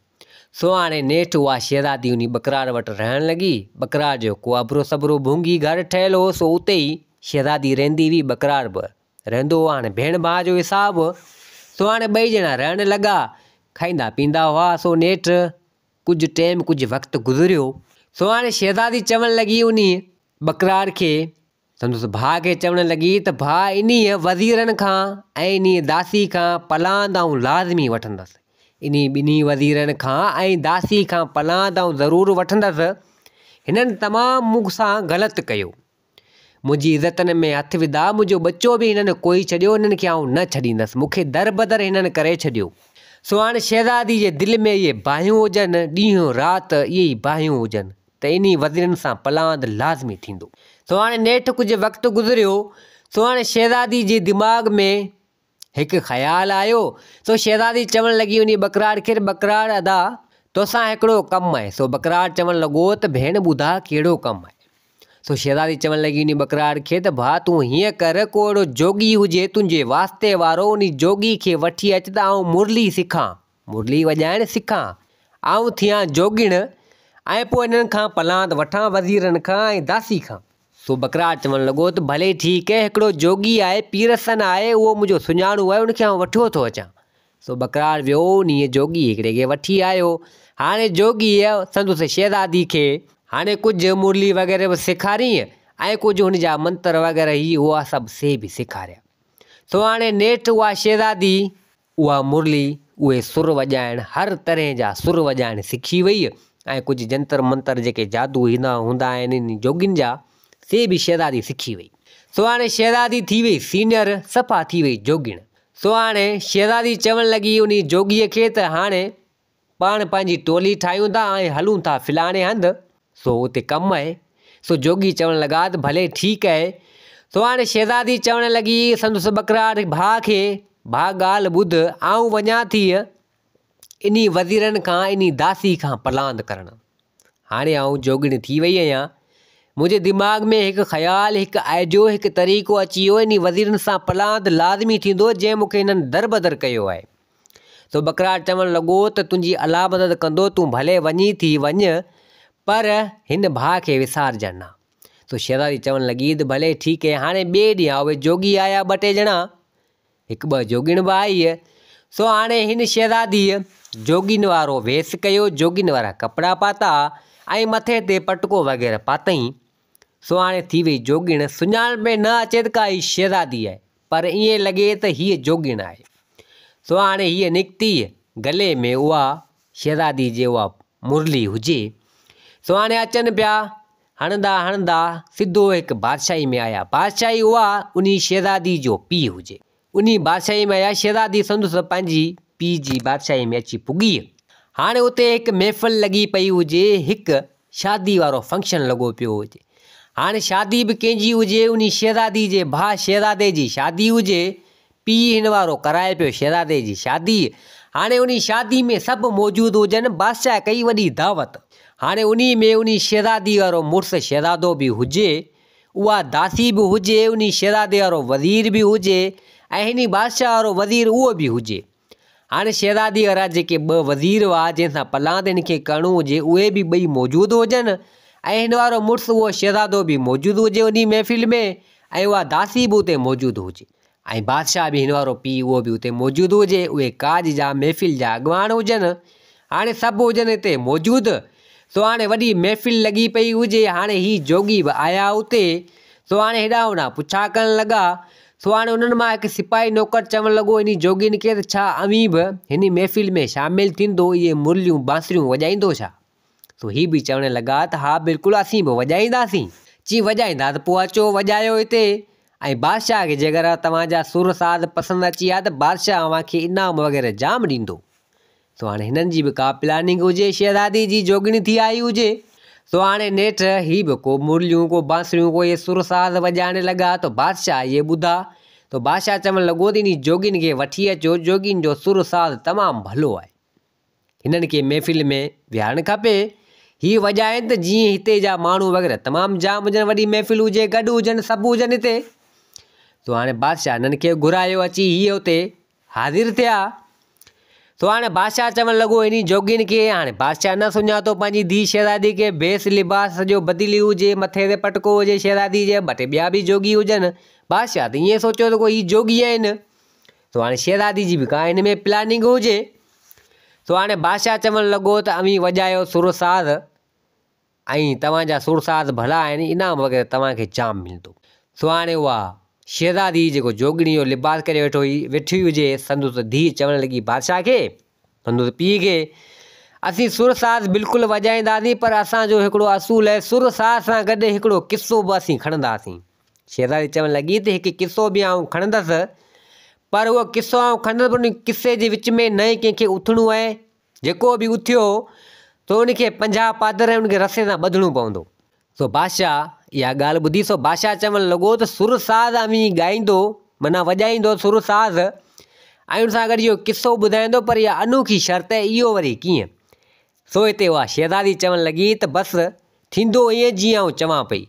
सो हाणे नेठि उहा शहज़ादी उन बकरार वटि रहणु लॻी। बकरार जो कुआबरो सबरो भूंगी घर ठहियलु हो, सो उते ई शहज़ादी रहंदी हुई, बकरार बि रहंदो हो। हाणे भेण भाउ जो हिसाबु। सो हाणे ॿई ॼणा रहणु लॻा, खाईंदा पींदा हुआ। सो नेठि कुझु टाइम, कुझु वक़्तु गुज़रियो। सो हाणे शहज़ादी चवणु लॻी उन बकरार खे, संदसि भाउ खे चवणु लॻी त भाउ इन वज़ीरनि खां ऐं इन दासी खां पलांद आऊं लाज़मी वठंदसि। इन ॿिन्ही वज़ीरनि खां ऐं दासी खां पलांद आऊं ज़रूरु वठंदसि। हिननि तमामु मूंसां ग़लति कयो, मुंहिंजी इज़तनि में हथु विधा, मुंहिंजो बच्चो बि हिननि कोई छॾियो, हिननि खे आऊं न छॾींदसि, मूंखे दर बदर हिननि करे छॾियो। सो हाणे शहज़ादी जे दिलि में इहे बाहियूं हुजनि, ॾींहुं राति इहे ई बाहियूं हुजनि त इन वज़ीरनि सां पलांद लाज़मी थींदो। सो हाणे नेठि कुझु वक़्तु गुज़रियो। सो हाणे शहज़ादी जे दिमाग़ में हिकु ख़्यालु आयो। सो शहज़ादी चवणु लॻी उन बकरार खे, बकरार अदा तोसां हिकिड़ो कमु आहे। सो बकरार चवणु लॻो त भेण ॿुधा कहिड़ो कमु आहे। सो शहज़ादी चवणु लॻी उन बकरार खे त भाउ तूं हीअं कर, को अहिड़ो जोगी हुजे तुंहिंजे वास्ते वारो, उन जोगी खे वठी अच त आऊं मुरली सिखां, मुरली वॼाइणु सिखां, आऊं थियां जोगिण, ऐं पोइ हिननि खां पलांद वठां, वज़ीरनि खां ऐं दासी खां। सो बकरार चवणु लॻो त भले ठीकु आहे, हिकिड़ो जोगी आहे, पीरसन आहे, उहो मुंहिंजो सुञाणू आहे, उनखे आऊं वठो थो अचां। सो बकरार वियो उन जोगी हिकिड़े खे वठी आयो। हाणे जोगीअ संदसि शहज़ादी खे हाणे कुझु मुरली वग़ैरह बि सेखारियईं ऐं कुझु हुनजा मंत्र वग़ैरह ही उहा सभु से बि सेखारिया। सो हाणे नेठि उहा शहज़ादी उहा मुरली, उहे सुर वॼाइणु, हर तरह जा सुर वॼाइणु सिखी वई ऐं कुझु जंतर मंतर जेके जादू हूंदा आहिनि इन जोगियुनि जा, से बि शहज़ादी सिखी वई। सो हाणे शहज़ादी थी वई सीनियर, सफ़ा थी वई जोगिण। सो हाणे शहज़ादी चवणु लॻी उन जोगीअ खे त हाणे पाण पंहिंजी टोली ठाहियूं था ऐं हलूं था फलाणे हंधि, सो उते कमु आहे। सो जोगी चवणु लॻा त भले ठीकु आहे। सो हाणे शहज़ादी चवणु लॻी संदसि बकरार भाउ खे, भाउ ॻाल्हि ॿुध, आऊं वञा थी इन वज़ीरनि खां, इन दासी खां पलांद करणु। हाणे आऊं जोगिण थी वई आहियां, मुंहिंजे दिमाग़ में हिकु ख़्यालु, हिकु आइडियो, हिकु तरीक़ो अची वियो, इन वज़ीरनि सां पलांद लाज़मी थींदो जंहिं मूंखे हिननि दर बदर कयो आहे। सो बकरार चवणु लॻो त तुंहिंजी अला मदद कंदो, तूं भले वञी थी वञ, पर हिन भाउ खे विसारजां न। सो शहज़ादी चवणु लॻी त भले ठीकु आहे। हाणे ॿिए ॾींहुं उहे जोगी आया, ॿ टे ॼणा, हिकु ॿ जोगिण बि आई। सो हाणे हिन शहज़ादीअ जोगिन वारो वेस कयो, जोगिन वारा कपिड़ा पाता ऐं मथे ते पटको वग़ैरह पातईं। सो हाणे थी वई जोगिण, सुञाण में न अचे त का हीअ शहज़ादी आहे, पर ईअं लॻे त हीअ जोगिण आहे। सो हाणे हीअ निकिती, गले में उहा शहज़ादी जे उहा मुरली हुजे। सो हाणे अचनि पिया, हणंदा हणंदा सिधो हिकु बादशाही में आया। बादशाही उहा उन शहज़ादी जो पीउ हुजे, उन बादशाही में आया। शहज़ादी संदसि पंहिंजी पीउ जी बादशाही में अची पुॻी। हाणे उते हिकु महफ़िल लॻी पई हुजे, हिकु शादी वारो फंक्शन लॻो पियो हुजे। हाणे शादी बि कंहिंजी हुजे, उन शहज़ादी जे भाउ शहज़ादे जी शादी हुजे, पीउ हिन वारो कराए पियो शहज़ादे जी शादी। हाणे उन शादी में सभु मौजूदु हुजनि, बादशाह कई वॾी दावत। हाणे उन में उन शहज़ादी वारो मुड़ुसु शहज़ादो बि हुजे, उहा दासी बि हुजे, उन शहज़ादे वारो वज़ीर बि हुजे ऐं हिन बादशाह वारो वज़ीर उहो बि हुजे। हाणे शहज़ादी वारा जेके ॿ वज़ीर हुआ जंहिंसां पलांद हिन खे करिणो हुजे, उहे बि ॿई मौजूदु हुजनि ऐं हिन वारो मुड़ुसु उहो शहज़ादो बि मौजूदु हुजे उन महफ़िल में, ऐं उहा दासी बि उते मौजूदु हुजे ऐं बादशाह बि हिन वारो पीउ उहो बि उते मौजूदु हुजे। उहे काज जा महफ़िल जा अॻवान हुजनि। हाणे सभु हुजनि हिते मौजूदु। सो हाणे वॾी महफ़िल लॻी पई हुजे। हाणे ही जोगी बि आया उते। सो हाणे हेॾा होॾां पुछा करणु लॻा। सो हाणे उन्हनि मां हिकु सिपाही नौकर चवणु लॻो इन जोगियुनि खे त छा अवीं बि हिन महफ़िल में शामिलु थींदो, इहे मुरलियूं बांसुरियूं वॼाईंदो छा? सो ही बि चवणु लॻा त हा बिल्कुलु असीं बि वॼाईंदासीं। चई वॼाईंदा त पोइ अचो वॼायो हिते, ऐं बादशाह खे जेकर तव्हांजा सुर साज़ पसंदि अची विया त बादशाह अव्हांखे इनाम वग़ैरह जाम ॾींदो। सो हाणे हिननि जी बि का प्लानिंग हुजे, शहज़ादी जी जोगिणी थी आई हुजे। सो हाणे नेठि ही बि को मुरलियूं, को बांसुरियूं, को इहे सुर साज़ वॼाइण लॻा। त बादशाह इहे ॿुधा त बादशाह चवणु लॻो त इन जोगिन खे वठी अचो, जोगिन जो सुर साज़ तमामु भलो आहे, हिननि खे महफ़िल में विहारणु खपे। ही वजह आहिनि त जीअं हिते जा माण्हू वग़ैरह तमामु जाम हुजनि, वॾी महफ़िल हुजे, गॾु हुजनि, सभु हुजनि हिते। तो हाणे बादशाह हिननि खे घुरायो, अची हीअ हुते हाज़िर थिया। तो हाणे बादशाह चवणु लॻो इन जोगियुनि खे, हाणे बादशाह न सुञातो पंहिंजी धीउ शहज़ादी खे, बेस लिबास सॼो बदिली हुजे, मथे ते पटको हुजे शहज़ादी जे, ॿ टे ॿिया बि जोगी हुजनि। बादशाह त ईअं सोचियो त कोई जोगी आहिनि, तो हाणे शहज़ादी जी बि का हिन में प्लानिंग हुजे। तो हाणे बादशाह चवणु लॻो त अवी वॼायो सुरसाज़, ऐं तव्हांजा सुरसाज़ भला आहिनि, इनाम वग़ैरह तव्हांखे जाम मिलंदो। सो हाणे उहा शहज़ादी जेको जोगिणी जो लिबास करे वेठी हुजे, संदुसि धीउ चवणु लॻी बादशाह खे, संदुसि पीउ खे, असीं सुरसाज़ बिल्कुलु वॼाईंदासीं, पर असांजो हिकिड़ो असूल आहे, सुरसाज़ सां गॾु हिकिड़ो किस्सो बि असीं खणंदासीं। शहज़ादी चवणु लॻी त हिकु किस्सो बि आउं खणंदसि, पर उहो किस्सो आउं खणंदसि, पर उन किस्से जे विच में न ई कंहिंखे उथणो आहे। जेको बि उथियो तो उनखे 50 पादर उनखे रसे सां ॿधणो पवंदो। सो बादशाह इहा ॻाल्हि ॿुधी, सो बादशाह चवणु लॻो त सुरसाज़ अवी ॻाईंदो, माना वॼाईंदो सुरसाज़, ऐं उन सां गॾु इहो किस्सो ॿुधाईंदो, पर इहा अनोखी शर्त आहे, इहो वरी कीअं? सो हिते उहा शहज़ादी चवणु लॻी त बसि थींदो ईअं जीअं आउं चवां पई,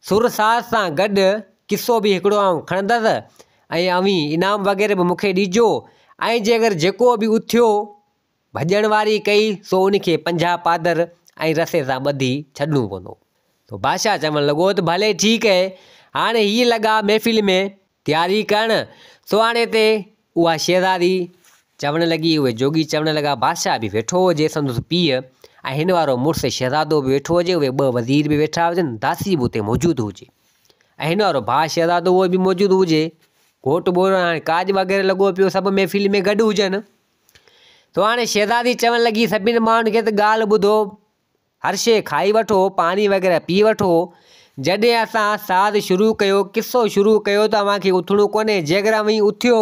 सुरसाज़ सां गॾु किस्सो बि हिकिड़ो आउं खणंदसि, ऐं अवी इनाम वग़ैरह बि मूंखे ॾिजो, ऐं जेकर जेको बि उथियो भॼण वारी कई, सो उनखे 50 पादर ऐं रसे सां ॿधी छॾिणो पवंदो। तो बादशाह चवणु लॻो त भले ठीकु आहे। हाणे हीअ लॻा महफ़िल में तयारी करणु। सो हाणे हिते उहा शहज़ादी चवणु लॻी, उहे जोगी चवणु लॻा, बादशाह बि वेठो हुजे, संदुसि पीउ, ऐं हिन वारो मुड़ुसु शहज़ादो बि वेठो हुजे, उहे 2 वज़ीर बि वेठा हुजनि, दासी बि उते मौजूदु हुजे, ऐं हिन वारो भाउ शहज़ादो उहो बि मौजूदु हुजे, घोटु ॿोर हाणे काज वग़ैरह लॻो पियो, सभु महफ़िल में गॾु हुजनि। तो हाणे शहज़ादी चवणु लॻी सभिनि माण्हुनि खे त ॻाल्हि ॿुधो, हर शइ खाई वठो, पाणी वग़ैरह पी वठो, जॾहिं असां साज़ शुरू कयो, किस्सो शुरू कयो, त अव्हांखे उथणो कोन्हे, जेकर अवी उथियो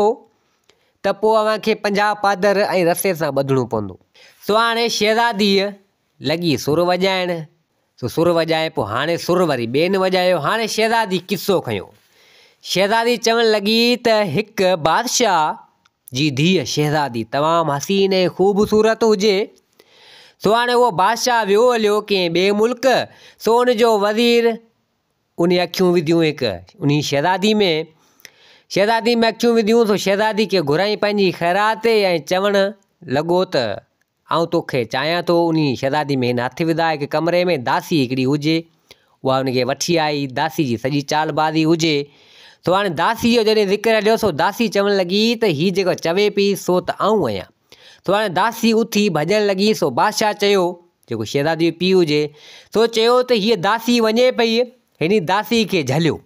त पोइ अव्हांखे 50 पादर ऐं रसे सां ॿधणो पवंदो। सो हाणे शहज़ादीअ लॻी सुर वॼाइणु, सो सुर वॼाए पोइ हाणे सुर वरी ॿियनि वॼायो। हाणे शहज़ादी किस्सो खयो। शहज़ादी चवणु लॻी त हिकु बादशाह जी धीउ शहज़ादी तमामु हसीन ऐं ख़ूबसूरत हुजे। सो हाणे उहो बादशाह वियो हलियो कंहिं ॿिए मुल्क, सो उनजो वज़ीर उन अखियूं विधियूं हिकु उन शहज़ादी में अखियूं विधियूं। सो शहज़ादी खे घुराई पंहिंजी ख़ैरात ते, ऐं चवणु लॻो त आउं तोखे चाहियां थो। उन शहज़ादी में हिन हथु विधा, हिकु कमरे में दासी हिकिड़ी हुजे, उहा उनखे वठी आई, दासी जी सॼी चालबाज़ी हुजे। सो हाणे दासीअ जो जॾहिं ज़िक्र हलियो, सो दासी चवणु लॻी त हीअ जेको चवे पई सो त आउं आहियां। सो हाणे दासी उथी भॼणु लॻी। सो बादशाह चयो, जेको शहज़ादी जो पीउ हुजे, सो चयो त हीअ दासी वञे पई, हिन दासी खे झलियो,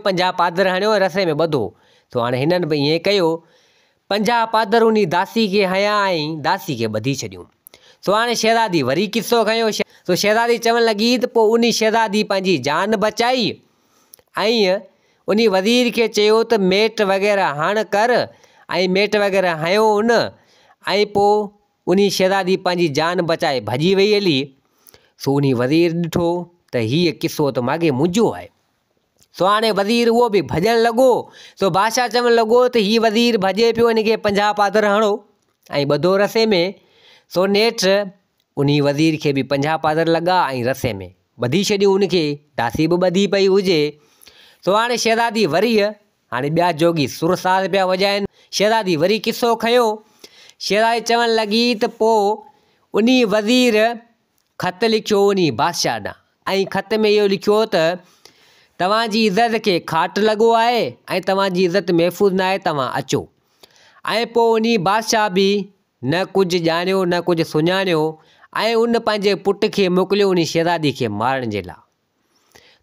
50 पादर हणियो, रसे में ॿधो। सो हाणे हिननि बि ईअं कयो, 50 पादर उन दासी खे हया ऐं दासी खे ॿधी छॾियूं। सो हाणे शहज़ादी वरी किस्सो खयो। सो शहज़ादी चवणु लॻी त पोइ उन शहज़ादी पंहिंजी जान बचाई, ऐं उन वज़ीर खे चयो त मेट वग़ैरह हण कर, ऐं मेट वग़ैरह हयो उन, ऐं पोइ उन शहज़ादी पंहिंजी जान बचाए भॼी वई हली। सो उन वज़ीर ॾिठो त हीअ किस्सो त माॻे मुंहिंजो आहे। सो हाणे वज़ीर उहो बि भॼणु लॻो। सो बादशाह चवणु लॻो त हीअ वज़ीर भॼे पियो, इनखे 50 पादर हणो ऐं ॿधो रसे में। सो नेठि उन वज़ीर खे बि 50 पादर लॻा ऐं रसे में ॿधी छॾियूं, उनखे दासी बि ॿधी पई हुजे। सो हाणे शहज़ादी वरी, हाणे ॿिया जोगी सुरसाज़ पिया वॼाइनि। शहज़ादी वरी किस्सो खयो। शहज़ादी चवणु लॻी त पोइ उन वज़ीर ख़त लिखियो उन बादशाह ॾांहुं, ऐं ख़त में इहो लिखियो त तव्हांजी इज़त खे खाट लॻो आहे, ऐं तव्हांजी इज़त महफ़ूज़ न आहे, तव्हां अचो। ऐं पोइ उन बादशाह बि न कुझु ॼाणियो न कुझु सुञाणियो, ऐं उन पंहिंजे पुट खे मोकिलियो उन शहज़ादी खे मारण जे लाइ।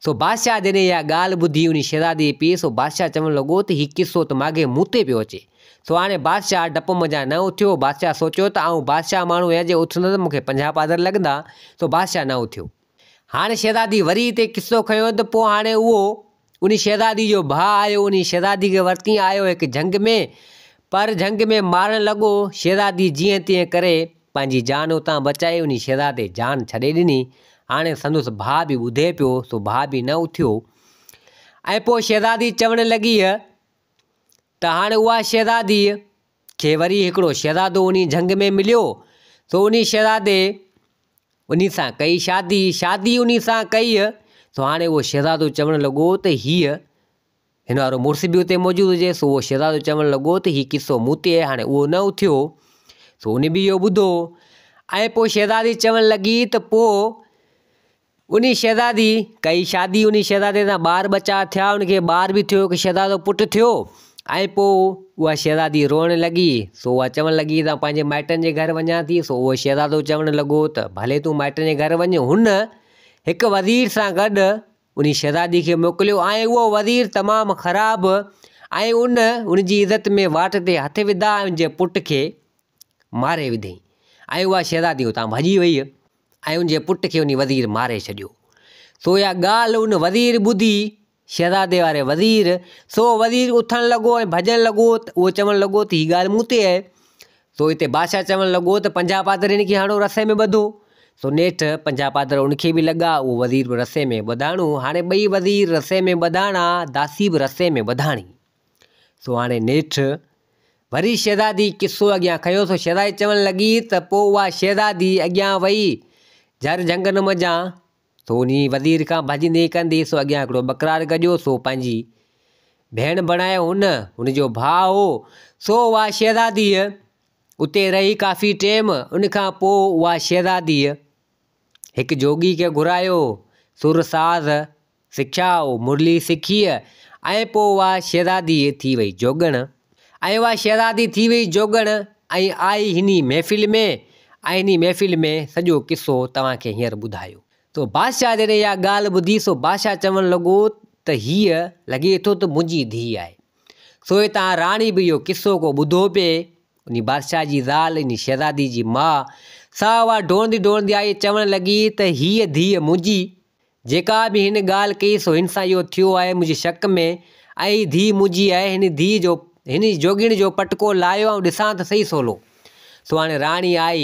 सो बादशाह जॾहिं इहा ॻाल्हि ॿुधी उन शहज़ादी पीउ, सो बादशाह चवणु लॻो त हीउ किस्सो त माॻे मूं ते पियो अचे। सो हाणे बादशाह डप मज़ा न उथियो। बादशाह सोचियो त आउं बादशाह माण्हू आहियां, जे उथंदुसि मूंखे 50 पादर लॻंदा। सो बादशाह न उथियो। हाणे शहज़ादी वरी हिते किस्सो खयो त पोइ हाणे उहो उन शहज़ादी जो भाउ आयो, उन शहज़ादी खे वरिती आयो हिकु जंग में, पर जंग में मारणु लॻो। शहज़ादी जीअं तीअं करे पंहिंजी जान उतां बचाई, उन शहज़ादे जान छॾे ॾिनी। हाणे संदुसि भाउ बि ॿुधे पियो, सो भाउ बि न उथियो। ऐं पोइ शहज़ादी चवणु लॻी त हाणे उहा शहज़ादीअ खे वरी हिकिड़ो शहज़ादो उन जंग में मिलियो। सो उन शहज़ादे चवणु लॻी त हाणे उहा शहज़ादी खे वरी हिकिड़ो शहज़ादो उन जंग में मिलियो। सो उन शहज़ादे चवणु लॻी त हाणे उहा शहज़ादी खे वरी हिकिड़ो शहज़ादो उन जंग में मिलियो। सो उन शहज़ादे उन सां कई शादी उन सां कई। सो हाणे उहो शहज़ादो चवणु लॻो त हीअ हिन वारो मुड़ुस बि उते मौजूदु हुजे। सो उहो शहज़ादो चवणु लॻो त हीउ किसो मूं ते आहे, हाणे उहो न उथियो। सो उन बि इहो ॿुधो ऐं पोइ शहज़ादी चवणु लॻी त पोइ उन शहज़ादी कई शादी, उन शहज़ादे सां ॿार ॿचा थिया, उनखे ॿार बि थियो, हिकु शहज़ादो पुटु थियो। ऐं पोइ उहा शहज़ादी रोअणु लॻी। सो उहा चवणु लॻी त पंहिंजे माइटनि जे घर वञा थी। सो उहो शहज़ादो चवणु लॻो त भले तूं माइटनि जे घर वञ। हुन हिकु वज़ीर सां गॾु उन शहज़ादी खे मोकिलियो ऐं उहो वज़ीर तमामु ख़राबु ऐं उनजी इज़त में वाट ते हथु विधा ऐं उनजे पुट खे मारे विधई। ऐं उहा शहज़ादी उतां भॼी वई ऐं उनजे पुट खे उन वज़ीर मारे छॾियो। सो इहा ॻाल्हि उन वज़ीर ॿुधी, शहज़ादे वारे वज़ीर। सो वज़ीर उथणु लॻो ऐं भॼणु लॻो। त उहो चवणु लॻो त हीअ ॻाल्हि मूं ते आहे। सो हिते बादशाह चवणु लॻो त 50 पादर हिनखे हाणो रसे में ॿधो। सो नेठि 50 पादर उनखे बि लॻा, उहो वज़ीर बि रसे में ॿधाणो। हाणे ॿई वज़ीर रसे में ॿधाणा, दासी बि रसे में ॿधाणी। सो हाणे नेठि वरी शहज़ादी किसो अॻियां खयो। सो शहज़ादी चवणु लॻी त पोइ उहा शहज़ादी अॻियां वई झर झंगन मञा। सो उन वज़ीर खां भॼंदे कंदे सो अॻियां हिकिड़ो बकरार गॼो। सो पंहिंजी भेण बणायो हुनजो भाउ हो। सो उहा शहज़ादीअ उते रही काफ़ी टाइम। उनखां पोइ उहा शहज़ादीअ हिकु जोगी खे घुरायो, सुर साज़ सिखियाओ, मुरली सिखी ऐं पोइ उहा शहज़ादी थी वई जोगण। ऐं उहा शहज़ादी थी वई जोगण ऐं आई हिन महफ़िल में। ऐं हिन महफ़िल में सॼो किसो तव्हांखे हींअर ॿुधायो। तो बादशाह जॾहिं इहा ॻाल्हि ॿुधी, सो बादशाह चवणु लॻो त हीअ लॻे थो त मुंहिंजी धीउ आहे। सो हितां राणी बि इहो किसो को ॿुधो पिए। उन बादशाह जी ज़ाल, इन शहज़ादी जी माउ, सा उहा डोड़ंदी आई चवणु लॻी त हीअ धीउ मुंहिंजी, जेका बि हिन ॻाल्हि कई सो हिन सां इहो थियो आहे मुंहिंजे शक में। ऐं हीअ धीउ मुंहिंजी आहे। हिन जोगिण जो पटको लाहियो ऐं ॾिसां त सही सवलो। सो हाणे राणी आई,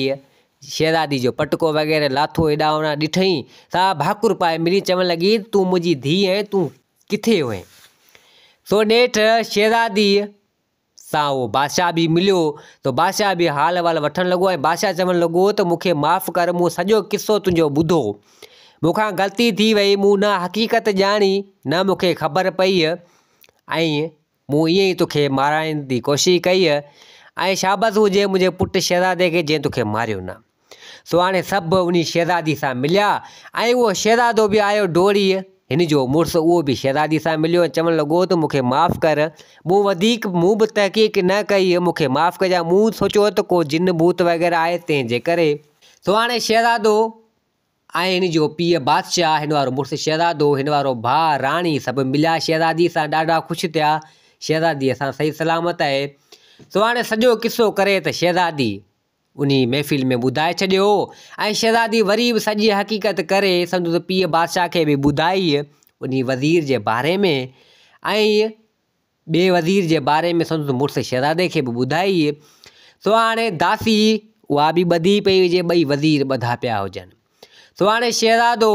शहज़ादी जो पटको वग़ैरह लाथो, हेॾां होॾां ॾिठई। सा भाकुर पाए मिली चवणु लॻी तूं मुंहिंजी धीउ आहे, तूं किथे हुए। सो नेठि शहज़ादी सां उहो बादशाह बि मिलियो। तो बादशाह बि हाल वाल वठणु लॻो ऐं बादशाह चवणु लॻो त मूंखे माफ़ु कर, मूं सॼो किसो तुंहिंजो ॿुधो, मूंखां ग़लती थी वई, मूं न हक़ीक़त ॼाणी, न मूंखे ख़बर पई ऐं मूं ईअं ई तोखे माराइण जी कोशिशि कई ऐं शाबस हुजे मुंहिंजे पुटु शहज़ादे खे जंहिं तोखे मारियो न। सो हाणे सभु उन शहज़ादी सां मिलिया ऐं उहो शहज़ादो बि आयो डोड़ी। हिन जो मुड़ुसु उहो बि शहज़ादी सां मिलियो ऐं चवणु लॻो त मूंखे माफ़ु कर, मूं बि तहक़ीक़ न कई, मूंखे माफ़ु कजां, मूं सोचियो त को जिन भूत वग़ैरह आहे तंहिंजे करे। सो हाणे शहज़ादो ऐं हिन जो पीउ बादशाह, हिन वारो मुड़ुसु शहज़ादो, हिन वारो भाउ राणी सभु मिलिया शहज़ादी सां, ॾाढा ख़ुशि थिया, शहज़ादी असां सही सलामत आहे। सो हाणे सॼो किसो करे त शहज़ादी उन महफ़िल में ॿुधाए छॾियो ऐं शहज़ादी वरी बि सॼी हक़ीक़त करे संदसि पीउ बादशाह खे बि ॿुधाई उन वज़ीर जे बारे में ऐं ॿिए वज़ीर जे बारे में संदसि मुड़ुसु शहज़ादे खे बि ॿुधाई। सो हाणे दासी उहा बि ॿधी पई हुजे, ॿई वज़ीर ॿधा पिया हुजनि। सो हाणे शहज़ादो,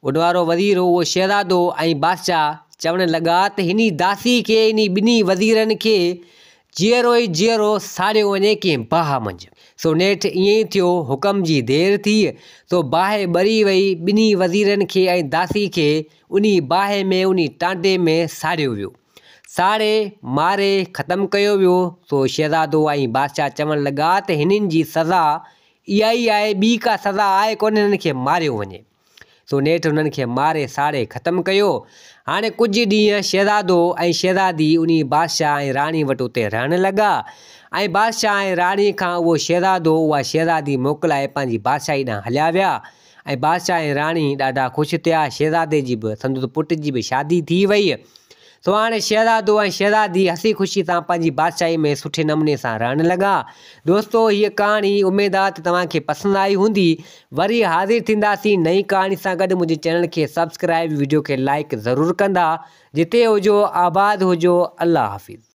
उन वारो वज़ीर हो, उहो शहज़ादो ऐं बादशाह चवणु लॻा त हिन दासी खे, इन ॿिन्ही वज़ीरनि खे जीअरो ई जीअरो साड़ियो वञे कंहिं बाहि मंझि। सो नेठि ईअं ई थियो, हुकम जी देरि थी। सो बाहि ॿरी वई, ॿिन्ही वज़ीरनि खे ऐं दासी खे उन बाहि में, उन टांडे में साड़ियो वियो, साड़े मारे ख़तमु कयो वियो। सो शहज़ादो ऐं बादशाह चवणु लॻा त हिननि जी सज़ा इहा ई आहे, ॿी का सज़ा आहे कोन, हिननि खे मारियो वञे। सो नेठि हुननि खे मारे साड़े ख़तमु कयो। हाणे कुझु ॾींहं शहज़ादो ऐं शहज़ादी उन बादशाह ऐं राणी वटि उते रहणु लॻा ऐं बादशाह ऐं राणी खां उहो शहज़ादो, उहा शहज़ादी मोकिलाए पंहिंजी बादशाही ॾांहुं हलिया विया ऐं बादशाह ऐं राणी ॾाढा ख़ुशि थिया। शहज़ादे जी बि, संदसि पुट जी बि शादी थी वई। सो हाणे शहज़ादो ऐं शहज़ादी हसी ख़ुशी सां पंहिंजी बादशाही में सुठे नमूने सां रहणु लॻा। दोस्तो, हीअ कहाणी उमेदु आहे त तव्हांखे पसंदि आई हूंदी। वरी हाज़िर थींदासीं नई कहाणी सां गॾु। मुंहिंजे चैनल खे सब्सक्राइब, वीडियो खे लाइक ज़रूरु कंदा। जिते हुजो आबाद हुजो। अल्लाह हाफ़िज़।